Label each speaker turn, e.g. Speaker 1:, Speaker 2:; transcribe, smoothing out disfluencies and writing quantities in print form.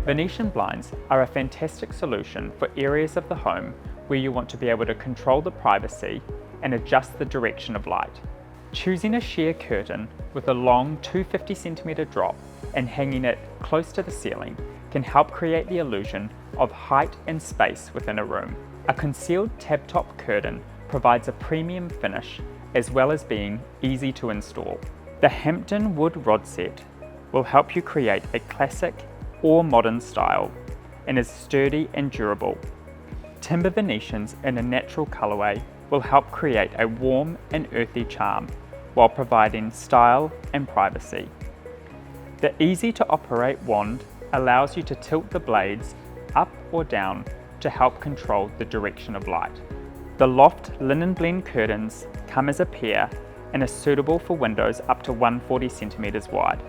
Speaker 1: Venetian blinds are a fantastic solution for areas of the home where you want to be able to control the privacy and adjust the direction of light. Choosing a sheer curtain with a long 250cm drop and hanging it close to the ceiling can help create the illusion of height and space within a room. A concealed tab-top curtain provides a premium finish as well as being easy to install. The Hampton wood rod set will help you create a classic or modern style and is sturdy and durable. Timber Venetians in a natural colourway will help create a warm and earthy charm while providing style and privacy. The easy to operate wand allows you to tilt the blades up or down to help control the direction of light. The loft linen blend curtains come as a pair and are suitable for windows up to 140cm wide.